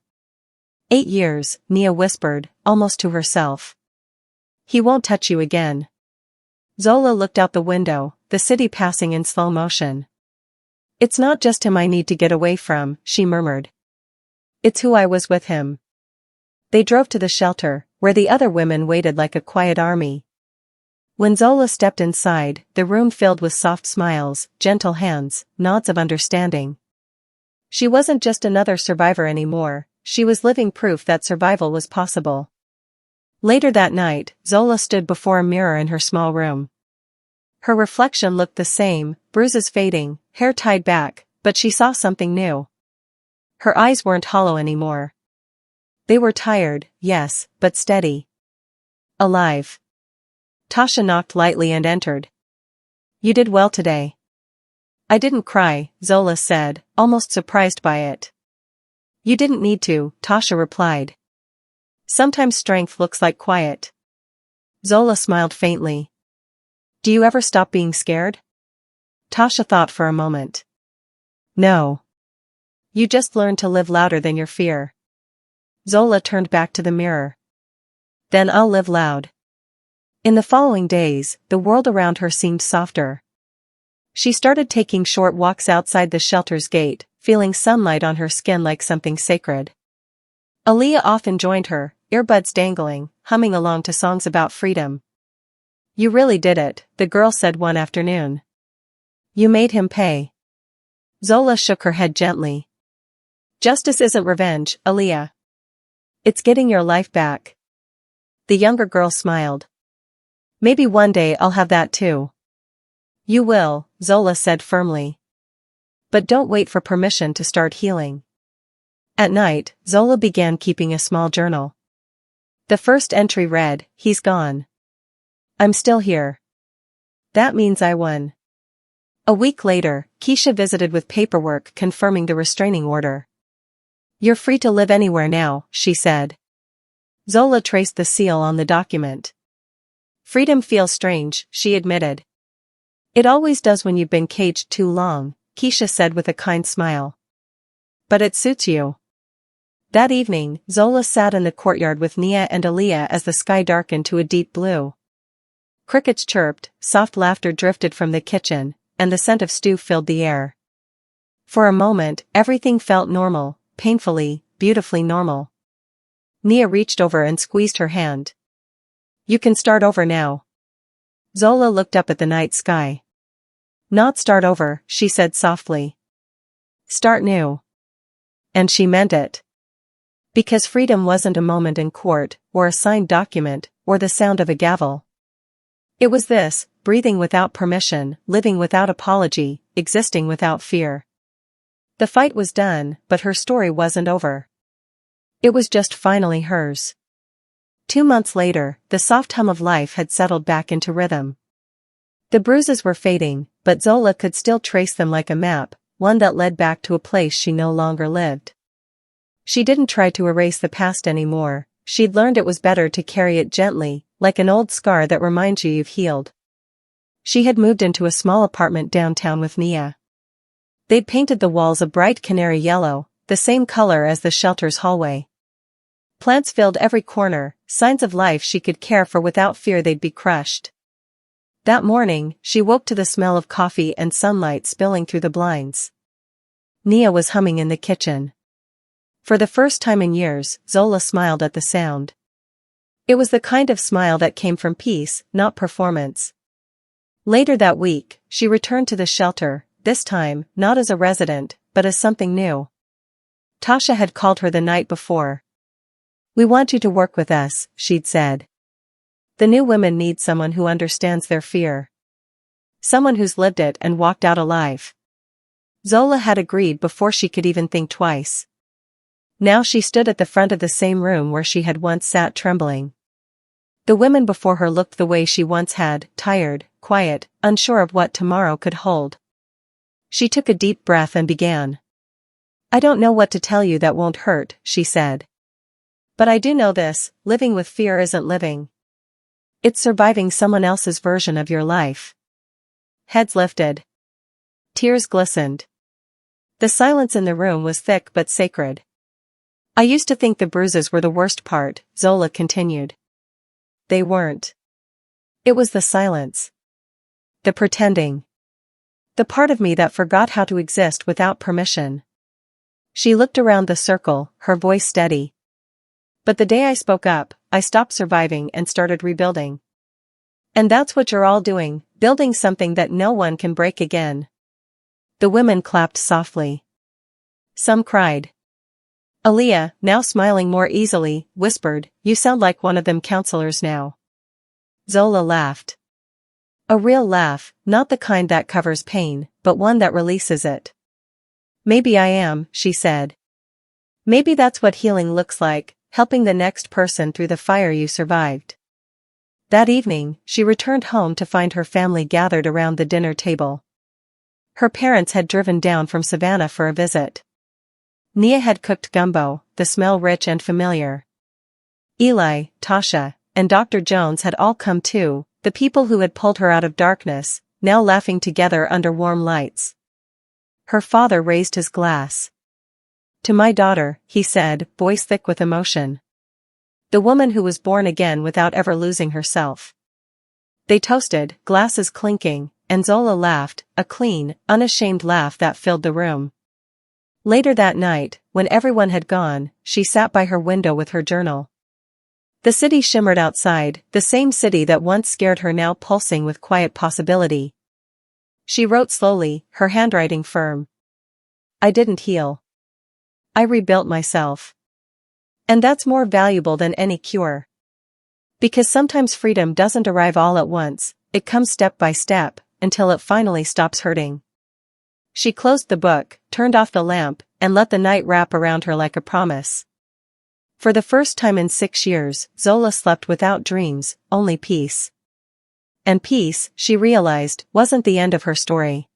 Speaker 1: 8 years, Nia whispered, almost to herself. He won't touch you again. Zola looked out the window, the city passing in slow motion. It's not just him I need to get away from, she murmured. It's who I was with him. They drove to the shelter, where the other women waited like a quiet army. When Zola stepped inside, the room filled with soft smiles, gentle hands, nods of understanding. She wasn't just another survivor anymore, she was living proof that survival was possible. Later that night, Zola stood before a mirror in her small room. Her reflection looked the same, bruises fading, hair tied back, but she saw something new. Her eyes weren't hollow anymore. They were tired, yes, but steady. Alive. Tasha knocked lightly and entered. You did well today. I didn't cry, Zola said, almost surprised by it. You didn't need to, Tasha replied. Sometimes strength looks like quiet. Zola smiled faintly. Do you ever stop being scared? Tasha thought for a moment. No. You just learn to live louder than your fear. Zola turned back to the mirror. Then I'll live loud. In the following days, the world around her seemed softer. She started taking short walks outside the shelter's gate, feeling sunlight on her skin like something sacred. Aaliyah often joined her, earbuds dangling, humming along to songs about freedom. You really did it, the girl said one afternoon. You made him pay. Zola shook her head gently. Justice isn't revenge, Aaliyah. It's getting your life back. The younger girl smiled. Maybe one day I'll have that too. You will, Zola said firmly. But don't wait for permission to start healing. At night, Zola began keeping a small journal. The first entry read, "He's gone. I'm still here. That means I won." A week later, Keisha visited with paperwork confirming the restraining order. "You're free to live anywhere now," she said. Zola traced the seal on the document. "Freedom feels strange," she admitted. "It always does when you've been caged too long," Keisha said with a kind smile. "But it suits you." That evening, Zola sat in the courtyard with Nia and Aliyah as the sky darkened to a deep blue. Crickets chirped, soft laughter drifted from the kitchen, and the scent of stew filled the air. For a moment, everything felt normal, painfully, beautifully normal. Nia reached over and squeezed her hand. "You can start over now." Zola looked up at the night sky. "Not start over," she said softly. "Start new." And she meant it. Because freedom wasn't a moment in court, or a signed document, or the sound of a gavel. It was this, breathing without permission, living without apology, existing without fear. The fight was done, but her story wasn't over. It was just finally hers. 2 months later, the soft hum of life had settled back into rhythm. The bruises were fading, but Zola could still trace them like a map, one that led back to a place she no longer lived. She didn't try to erase the past anymore, she'd learned it was better to carry it gently, like an old scar that reminds you you've healed. She had moved into a small apartment downtown with Nia. They'd painted the walls a bright canary yellow, the same color as the shelter's hallway. Plants filled every corner, signs of life she could care for without fear they'd be crushed. That morning, she woke to the smell of coffee and sunlight spilling through the blinds. Nia was humming in the kitchen. For the first time in years, Zola smiled at the sound. It was the kind of smile that came from peace, not performance. Later that week, she returned to the shelter, this time, not as a resident, but as something new. Tasha had called her the night before. "We want you to work with us," she'd said. "The new women need someone who understands their fear. Someone who's lived it and walked out alive." Zola had agreed before she could even think twice. Now she stood at the front of the same room where she had once sat trembling. The women before her looked the way she once had, tired, quiet, unsure of what tomorrow could hold. She took a deep breath and began. "I don't know what to tell you that won't hurt," she said. "But I do know this, living with fear isn't living. It's surviving someone else's version of your life." Heads lifted. Tears glistened. The silence in the room was thick but sacred. "I used to think the bruises were the worst part," Zola continued. They weren't. It was the silence. The pretending. The part of me that forgot how to exist without permission. She looked around the circle, her voice steady. "But the day I spoke up, I stopped surviving and started rebuilding. And that's what you're all doing, building something that no one can break again." The women clapped softly. Some cried. Aliyah, now smiling more easily, whispered, "You sound like one of them counselors now." Zola laughed. A real laugh, not the kind that covers pain, but one that releases it. "Maybe I am," she said. "Maybe that's what healing looks like, helping the next person through the fire you survived." That evening, she returned home to find her family gathered around the dinner table. Her parents had driven down from Savannah for a visit. Nia had cooked gumbo, the smell rich and familiar. Eli, Tasha, and Dr. Jones had all come too, the people who had pulled her out of darkness, now laughing together under warm lights. Her father raised his glass. "To my daughter," he said, voice thick with emotion. "The woman who was born again without ever losing herself." They toasted, glasses clinking, and Zola laughed, a clean, unashamed laugh that filled the room. Later that night, when everyone had gone, she sat by her window with her journal. The city shimmered outside, the same city that once scared her now pulsing with quiet possibility. She wrote slowly, her handwriting firm. "I didn't heal. I rebuilt myself. And that's more valuable than any cure." Because sometimes freedom doesn't arrive all at once, it comes step by step, until it finally stops hurting. She closed the book, turned off the lamp, and let the night wrap around her like a promise. For the first time in 6 years, Zola slept without dreams, only peace. And peace, she realized, wasn't the end of her story.